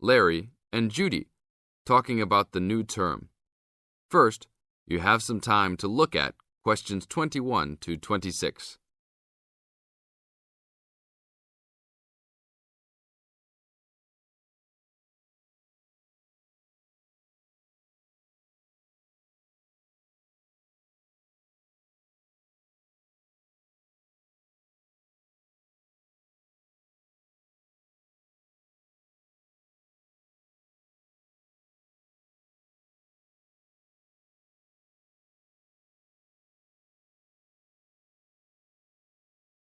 Larry, and Judy, talking about the new term. First, you have some time to look at questions 21 to 26.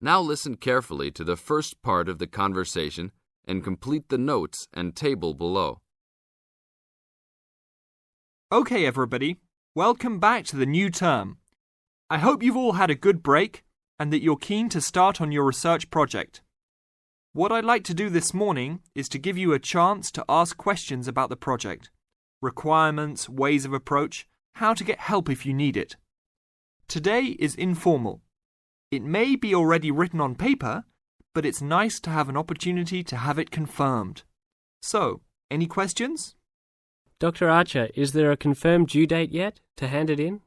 Now listen carefully to the first part of the conversation and complete the notes and table below. Okay, everybody, welcome back to the new term. I hope you've all had a good break and that you're keen to start on your research project. What I'd like to do this morning is to give you a chance to ask questions about the project, requirements, ways of approach, how to get help if you need it. Today is informal. It may be already written on paper, but it's nice to have an opportunity to have it confirmed. So, any questions? Dr. Archer, is there a confirmed due date yet to hand it in?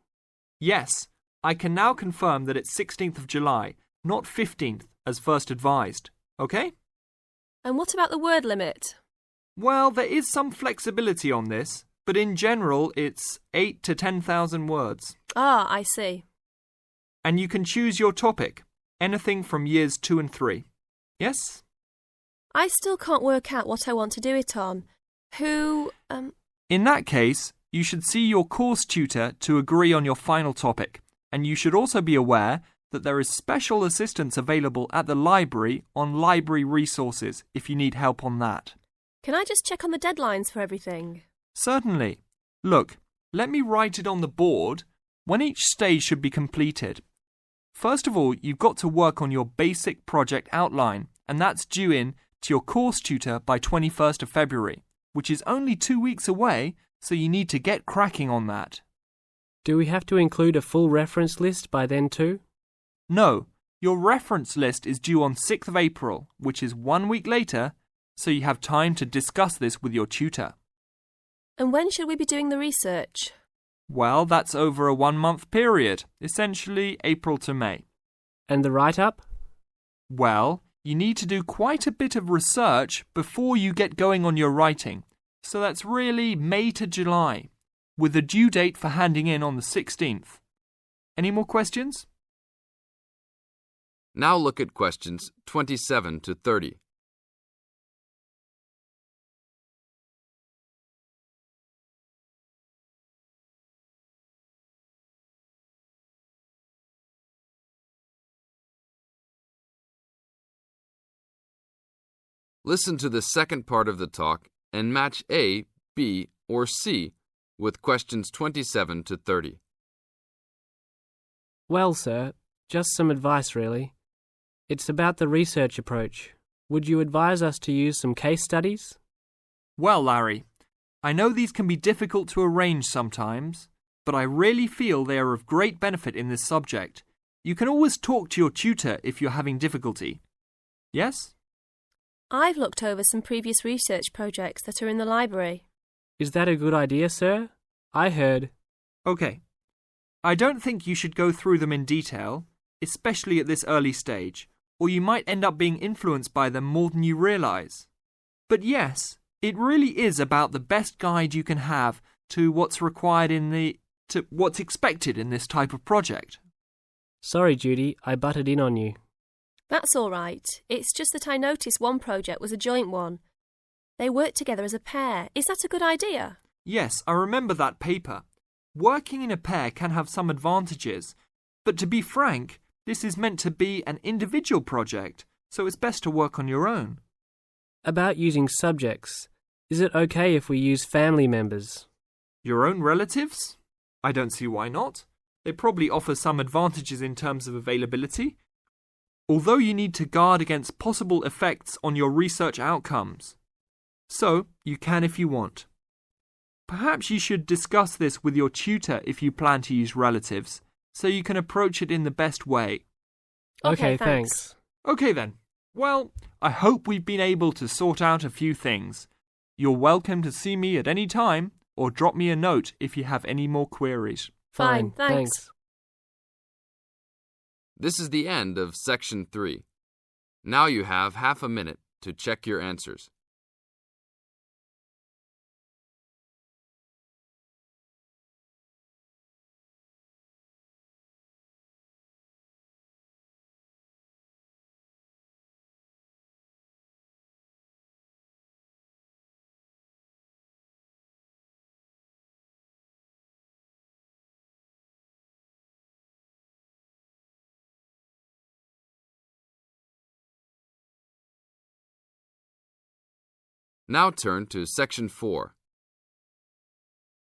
Yes, I can now confirm that it's 16th of July, not 15th, as first advised. Okay? And what about the word limit? Well, there is some flexibility on this, but in general it's 8 to 10,000 words. Ah, I see. And you can choose your topic, anything from years 2 and 3. Yes? I still can't work out what I want to do it on. In that case, you should see your course tutor to agree on your final topic, and you should also be aware that there is special assistance available at the library on library resources if you need help on that. Can I just check on the deadlines for everything? Certainly. Look, let me write it on the board when each stage should be completed. First of all, you've got to work on your basic project outline, and that's due in to your course tutor by 21st of February, which is only 2 weeks away, so you need to get cracking on that. Do we have to include a full reference list by then too? No, your reference list is due on 6th of April, which is 1 week later, so you have time to discuss this with your tutor. And when should we be doing the research? Well, that's over a 1-month period, essentially April to May. And the write-up? Well, you need to do quite a bit of research before you get going on your writing, so that's really May to July, with a due date for handing in on the 16th. Any more questions? Now look at questions 27 to 30. Listen to the second part of the talk and match A, B, or C with questions 27 to 30. Well, sir, just some advice really. It's about the research approach. Would you advise us to use some case studies? Well, Larry, I know these can be difficult to arrange sometimes, but I really feel they are of great benefit in this subject. You can always talk to your tutor if you're having difficulty. Yes? I've looked over some previous research projects that are in the library. Is that a good idea, sir? I heard. Okay. I don't think you should go through them in detail, especially at this early stage, or you might end up being influenced by them more than you realise. But yes, it really is about the best guide you can have to what's required to what's expected in this type of project. Sorry, Judy, I butted in on you. That's all right. It's just that I noticed one project was a joint one. They worked together as a pair. Is that a good idea? Yes, I remember that paper. Working in a pair can have some advantages, but to be frank, this is meant to be an individual project, so it's best to work on your own. About using subjects, is it okay if we use family members? Your own relatives? I don't see why not. They probably offer some advantages in terms of availability, although you need to guard against possible effects on your research outcomes. So, you can if you want. Perhaps you should discuss this with your tutor if you plan to use relatives, so you can approach it in the best way. Okay, thanks. Okay then. Well, I hope we've been able to sort out a few things. You're welcome to see me at any time or drop me a note if you have any more queries. Fine, thanks. This is the end of Section 3. Now you have half a minute to check your answers. Now turn to Section 4.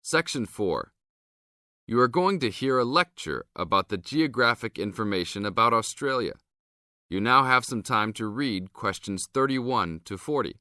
Section 4. You are going to hear a lecture about the geographic information about Australia. You now have some time to read questions 31 to 40.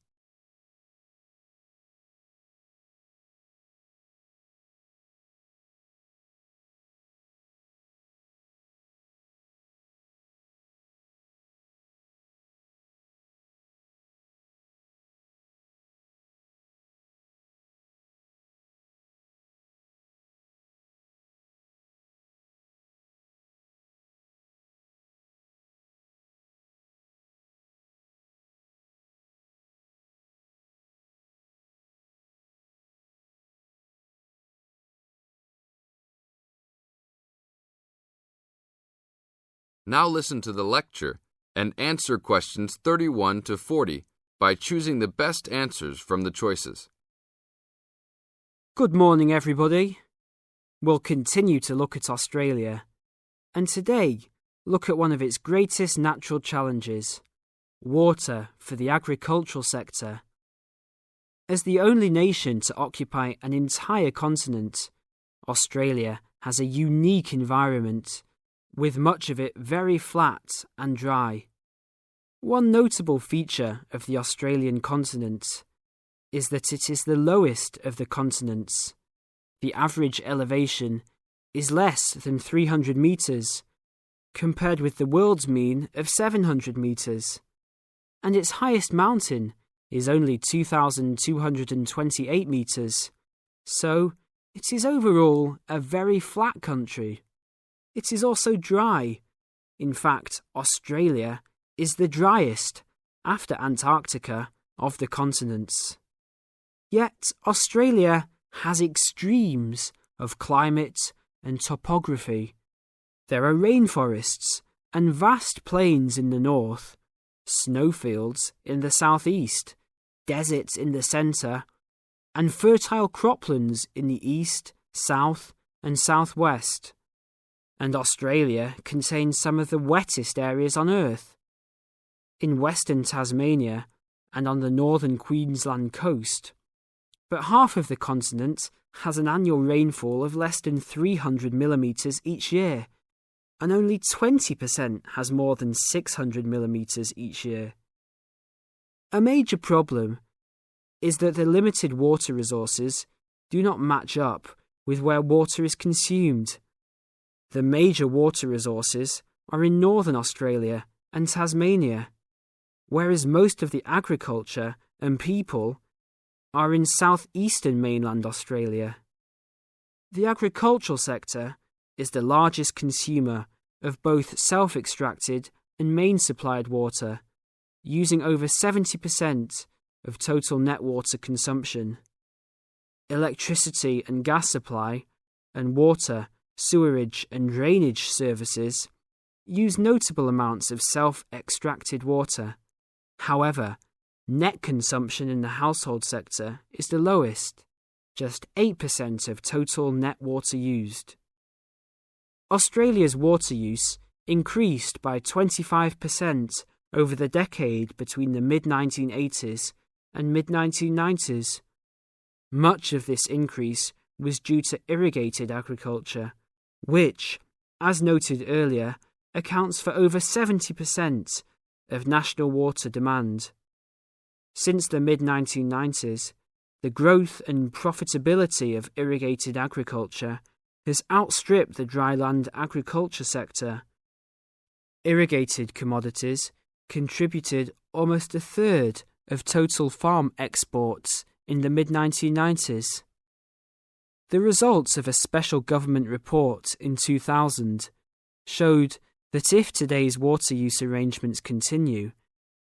Now listen to the lecture and answer questions 31 to 40 by choosing the best answers from the choices. Good morning, everybody. We'll continue to look at Australia, and today look at one of its greatest natural challenges, water for the agricultural sector. As the only nation to occupy an entire continent, Australia has a unique environment, with much of it very flat and dry. One notable feature of the Australian continent is that it is the lowest of the continents. The average elevation is less than 300 metres, compared with the world's mean of 700 metres, and its highest mountain is only 2,228 metres, so it is overall a very flat country. It is also dry. In fact, Australia is the driest, after Antarctica, of the continents. Yet Australia has extremes of climate and topography. There are rainforests and vast plains in the north, snowfields in the southeast, deserts in the centre, and fertile croplands in the east, south, and southwest. And Australia contains some of the wettest areas on Earth. In western Tasmania and on the northern Queensland coast, but half of the continent has an annual rainfall of less than 300 millimetres each year, and only 20% has more than 600 millimetres each year. A major problem is that the limited water resources do not match up with where water is consumed. The major water resources are in northern Australia and Tasmania, whereas most of the agriculture and people are in southeastern mainland Australia. The agricultural sector is the largest consumer of both self-extracted and main-supplied water, using over 70% of total net water consumption. Electricity and gas supply and water, sewerage and drainage services use notable amounts of self-extracted water. However, net consumption in the household sector is the lowest, just 8% of total net water used. Australia's water use increased by 25% over the decade between the mid-1980s and mid-1990s. Much of this increase was due to irrigated agriculture, which, as noted earlier, accounts for over 70% of national water demand. Since the mid-1990s, the growth and profitability of irrigated agriculture has outstripped the dryland agriculture sector. Irrigated commodities contributed almost a third of total farm exports in the mid-1990s. The results of a special government report in 2000 showed that if today's water use arrangements continue,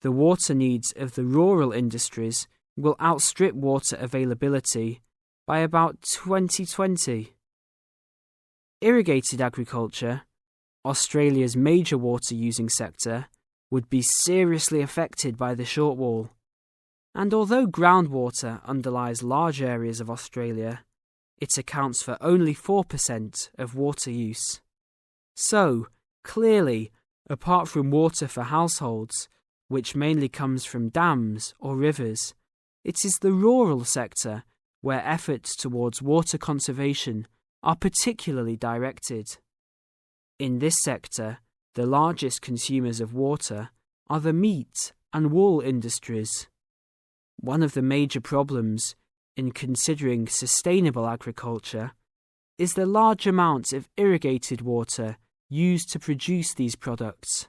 the water needs of the rural industries will outstrip water availability by about 2020. Irrigated agriculture, Australia's major water-using sector, would be seriously affected by the shortfall. And although groundwater underlies large areas of Australia, it accounts for only 4% of water use. So, clearly, apart from water for households, which mainly comes from dams or rivers, it is the rural sector where efforts towards water conservation are particularly directed. In this sector, the largest consumers of water are the meat and wool industries. One of the major problems in considering sustainable agriculture is the large amount of irrigated water used to produce these products.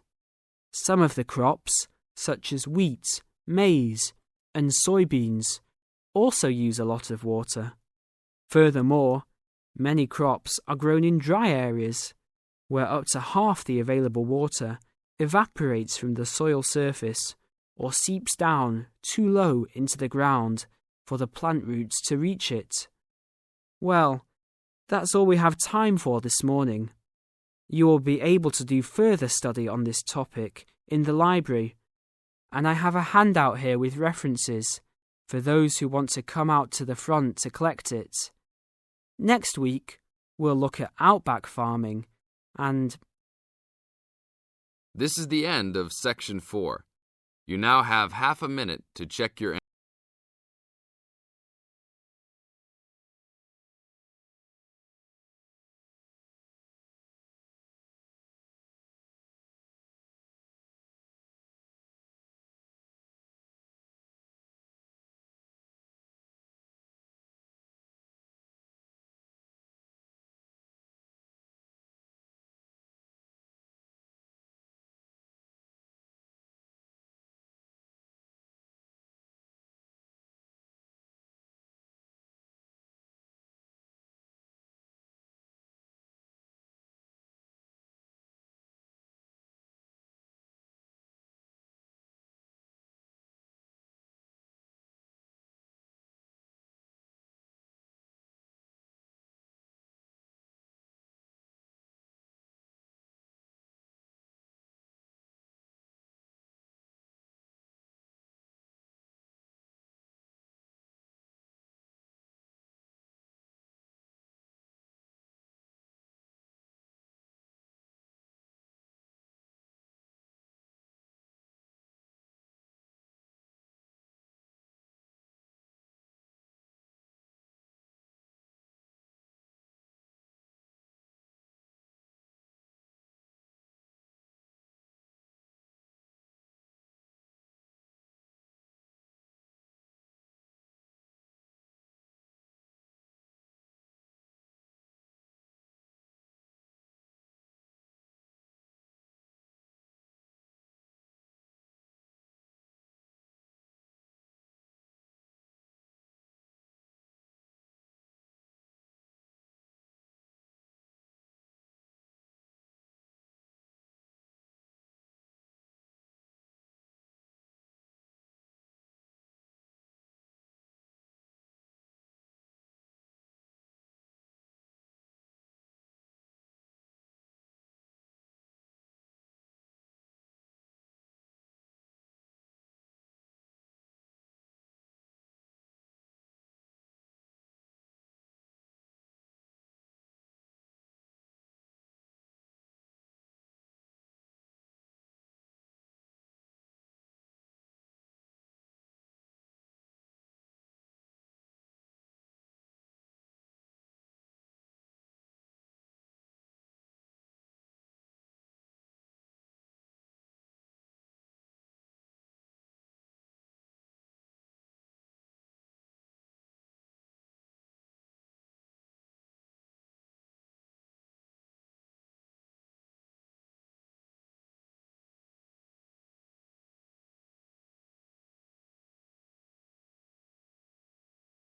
Some of the crops, such as wheat, maize, and soybeans, also use a lot of water. Furthermore, many crops are grown in dry areas, where up to half the available water evaporates from the soil surface or seeps down too low into the ground for the plant roots to reach it. Well, that's all we have time for this morning. You will be able to do further study on this topic in the library, and I have a handout here with references for those who want to come out to the front to collect it. Next week, we'll look at outback farming and... This is the end of Section 4. You now have half a minute to check your